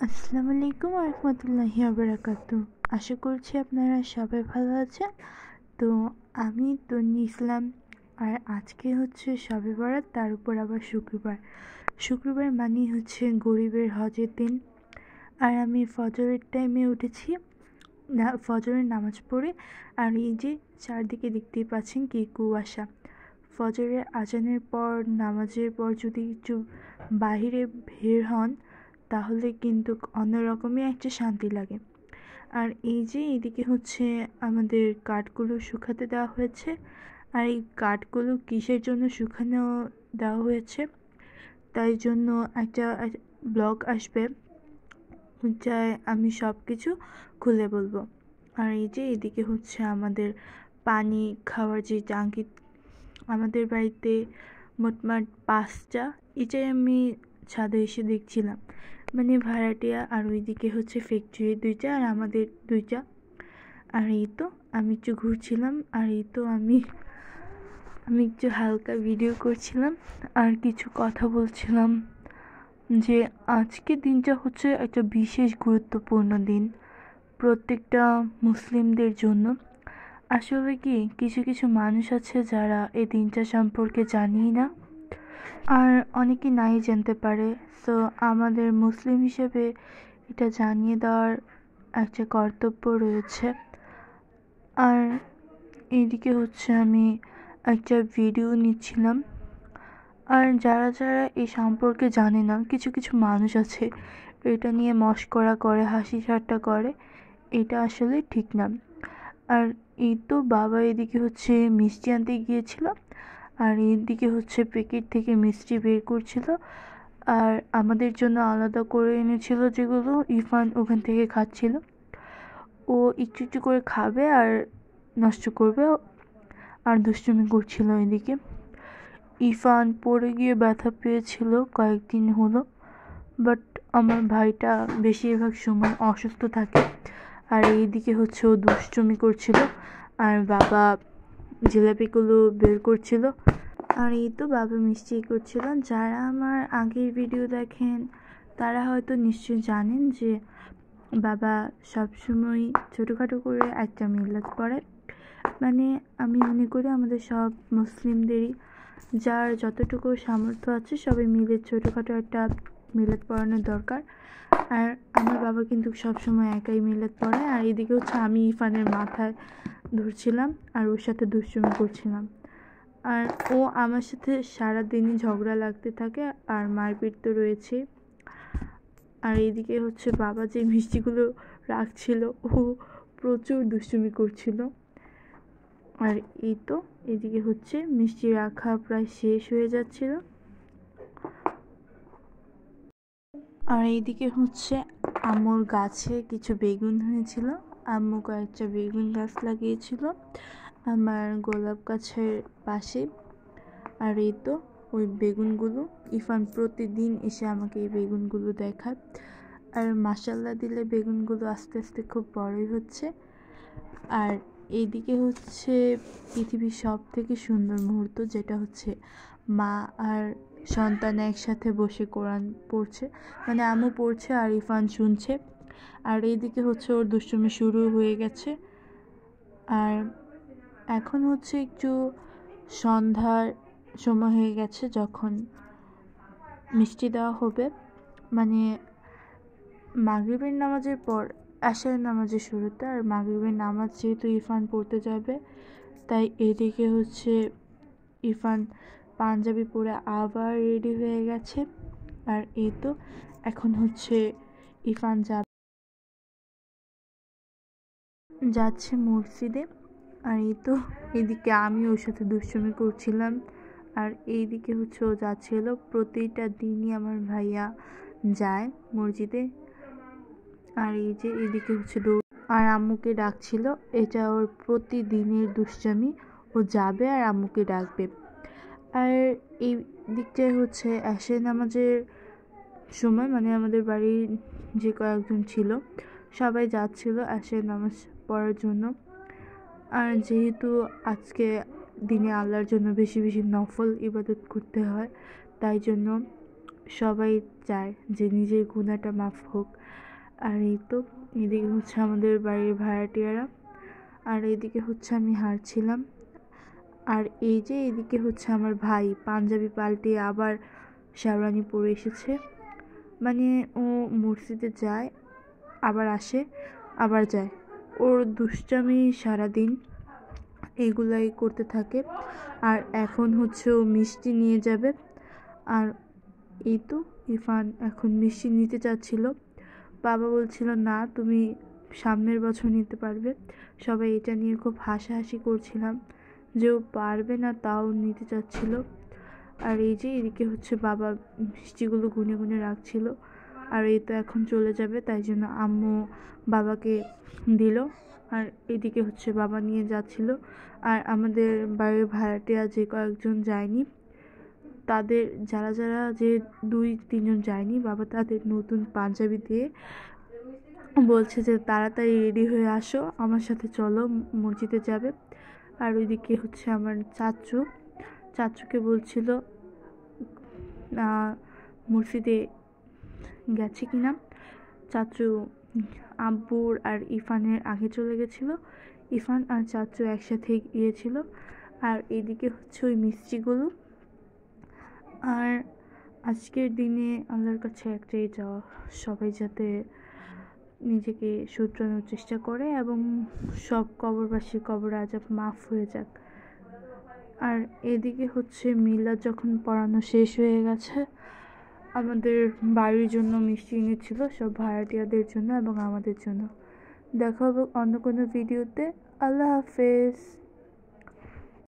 আসসালামু আলাইকুম ওয়া রাহমাতুল্লাহি ওয়া বারাকাতুহু। আশা করছি আপনারা সবাই ভালো আছেন। তো আমি তন্নি ইসলাম। আর আজকে হচ্ছে শবে বরাত, তার উপর আবার শুক্রবার। শুক্রবার মানেই হচ্ছে গরিবের হজের দিন। আর আমি ফজরের টাইমে উঠেছি, ফজরের নামাজ পড়ে। আর এই যে চারদিকে দেখতেই পাচ্ছেন কি কুয়াশা। ফজরের আজানের পর, নামাজের পর যদি একটু বাহিরে বের হন তাহলে কিন্তু অন্যরকমই একটা শান্তি লাগে। আর এই যে এইদিকে হচ্ছে আমাদের কাঠগুলো শুকাতে দেওয়া হয়েছে। আর এই কাঠগুলো কিসের জন্য শুকানো দেওয়া হয়েছে, তাই জন্য একটা ব্লগ আসবে, যাই আমি সব কিছু খুলে বলবো। আর এই যে এদিকে হচ্ছে আমাদের পানি খাওয়ার যে ট্যাঙ্কি, আমাদের বাড়িতে মোটমাট 5টা। এটাই আমি ছাদে এসে দেখছিলাম, মানে ভাড়াটিয়া। আর ওইদিকে হচ্ছে ফ্যাক্টরি 2টা আর আমাদের 2টা। আর এই তো আমি একটু ঘুরছিলাম। আর এই তো আমি একটু হালকা ভিডিও করছিলাম আর কিছু কথা বলছিলাম যে আজকের দিনটা হচ্ছে একটা বিশেষ গুরুত্বপূর্ণ দিন প্রত্যেকটা মুসলিমদের জন্য। আসলে কি কিছু কিছু মানুষ আছে যারা এই দিনটা সম্পর্কে জানিই না, আর অনেকে নাই জানতে পারে। সো আমাদের মুসলিম হিসেবে এটা জানিয়ে দেওয়ার একটা কর্তব্য রয়েছে। আর এইদিকে হচ্ছে আমি একটা ভিডিও নিচ্ছিলাম। আর যারা যারা এই সম্পর্কে জানে না, কিছু কিছু মানুষ আছে এটা নিয়ে মশকরা করে, হাসি ঠাট্টা করে। এটা আসলে ঠিক না। আর এই তো বাবা এদিকে হচ্ছে মিষ্টি আনতে গিয়েছিল, আর এইদিকে হচ্ছে প্যাকেট থেকে মিষ্টি বের করছিল। আর আমাদের জন্য আলাদা করে এনেছিল যেগুলো, ইরফান ওখান থেকে খাচ্ছিল। ও একটু একটু করে খাবে আর নষ্ট করবে, আর দুষ্টুমি করছিল। এদিকে ইরফান পড়ে গিয়ে ব্যথা পেয়েছিল কয়েকদিন হলো, বাট আমার ভাইটা বেশিরভাগ সময় অসুস্থ থাকে। আর এইদিকে হচ্ছে ও দুষ্টুমি করছিল আর বাবা জিলাপিগুলো বের করছিল। আর এই তো বাবা মিষ্টি করছিল। যারা আমার আগের ভিডিও দেখেন তারা হয়তো নিশ্চয়ই জানেন যে বাবা সবসময় ছোটোখাটো করে একটা মিলাদ পড়ে। মানে আমি মনে করি আমাদের সব মুসলিমদেরই যার যতটুকু সামর্থ্য আছে সবাই মিলে ছোটোখাটো একটা মিলাদ পড়ানোর দরকার। আর আমার বাবা কিন্তু সবসময় একাই মিলাদ পড়ায়। আর এদিকে হচ্ছে আমি ইরফানের মাথায় ধরছিলাম আর ওর সাথে দুষ্টুমি করছিলাম। আর ও আমার সাথে সারাদিনই ঝগড়া লাগতে থাকে, আর মারপিট তো রয়েছে। আর এইদিকে হচ্ছে বাবা যে মিষ্টিগুলো রাখছিল ও প্রচুর দুষ্টুমি করছিল। আর এই তো এদিকে হচ্ছে মিষ্টি রাখা প্রায় শেষ হয়ে যাচ্ছিল। আর এইদিকে হচ্ছে আম্মুর গাছে কিছু বেগুন হয়েছিল। আম্মু কয়েকটা বেগুন গাছ লাগিয়েছিল আমার গোলাপ গাছের পাশে। আর এই তো ওই বেগুনগুলো ইরফান প্রতিদিন এসে আমাকে এই বেগুনগুলো দেখায়। আর মাশাল্লাহ দিলে বেগুনগুলো আস্তে আস্তে খুব বড়ই হচ্ছে। আর এইদিকে হচ্ছে পৃথিবীর সব থেকে সুন্দর মুহূর্ত, যেটা হচ্ছে মা আর সন্তান একসাথে বসে কোরআন পড়ছে, মানে আম্মু পড়ছে আর ইরফান শুনছে। আর এইদিকে হচ্ছে ওর দুষ্টুমি শুরু হয়ে গেছে। আর এখন হচ্ছে একটু সন্ধ্যার সময় হয়ে গেছে, যখন মিষ্টি দেওয়া হবে, মানে মাগরিবের নামাজের পর আশার নামাজের শুরুতে। আর মাগরিবের নামাজ যেহেতু ইরফান পড়তে যাবে, তাই এদিকে হচ্ছে ইরফান পাঞ্জাবি পরে আবার রেডি হয়ে গেছে। আর এই তো এখন হচ্ছে ইরফান যাচ্ছে মসজিদে। আর এই তো এদিকে আমি ওর সাথে দুষ্টুমি করছিলাম, আর এইদিকে হচ্ছে ও যাচ্ছিল। প্রতিটা দিনই আমার ভাইয়া যায় মসজিদে। আর এই যে এদিকে হচ্ছে আর আম্মুকে ডাকছিল, এটা ওর প্রতিদিনের দুষ্টামি। ও যাবে আর আম্মুকে ডাকবে। আর এই দিকটায় হচ্ছে এশার নামাজের সময়, মানে আমাদের বাড়ির যে কয়েকজন ছিল সবাই যাচ্ছিল এশার নামাজ পড়ার জন্য। আর যেহেতু আজকে দিনে আল্লাহর জন্য বেশি বেশি নফল ইবাদত করতে হয়, তাই জন্য সবাই চায় যে নিজের গুনাহটা মাফ হোক। আর এই তো এদিকে হচ্ছে আমাদের বাড়ির ভাড়াটিয়ারা, আর এদিকে হচ্ছে আমি হাঁটছিলাম। আর এই যে এদিকে হচ্ছে আমার ভাই পাঞ্জাবি পাল্টিয়ে আবার শেরওয়ানি পরে এসেছে। মানে ও মসজিদে যায়, আবার আসে, আবার যায়। ওর দুষ্টামি সারাদিন এগুলাই করতে থাকে। আর এখন হচ্ছে ও মিষ্টি নিয়ে যাবে। আর এই তো ইরফান এখন মিষ্টি নিতে চাচ্ছিল, বাবা বলছিল না তুমি সামনের বছর নিতে পারবে। সবাই এটা নিয়ে খুব হাসাহাসি করছিলাম যে ও পারবে না, তাও নিতে চাচ্ছিল। আর এই যে এদিকে হচ্ছে বাবা মিষ্টিগুলো গুনে গুনে রাখছিল। আর এই তো এখন চলে যাবে, তাই জন্য আম্মু বাবাকে দিল। আর এদিকে হচ্ছে বাবা নিয়ে যাচ্ছিল। আর আমাদের বাড়ির ভাড়াটিয়া যে কয়েকজন যায়নি, তাদের যারা যারা যে 2-3 জন যায়নি, বাবা তাদের নতুন পাঞ্জাবি দিয়ে বলছে যে তাড়াতাড়ি রেডি হয়ে আসো, আমার সাথে চলো, মসজিদে যাবে। আর ওইদিকে হচ্ছে আমার চাচুকে বলছিল মসজিদে গেছে কিনা। চাচু আব্বুর আর ইরফানের আগে চলে গেছিলো, ইরফান আর চাচু একসাথে গিয়েছিল। আর এদিকে হচ্ছে ওই মিষ্টিগুলো। আর আজকের দিনে আল্লাহর কাছে একটাই চাওয়া, সবাই যাতে নিজেকে শুধরানোর চেষ্টা করে এবং সব কবরবাসীর কবর আজাব মাফ হয়ে যাক। আর এদিকে হচ্ছে মিলাদ যখন পড়ানো শেষ হয়ে গেছে, আমাদের বাড়ির জন্য মিষ্টি এনেছিল সব ভাড়াটিয়াদের জন্য এবং আমাদের জন্য। দেখা হবে অন্য কোনো ভিডিওতে। আল্লাহ হাফেজ।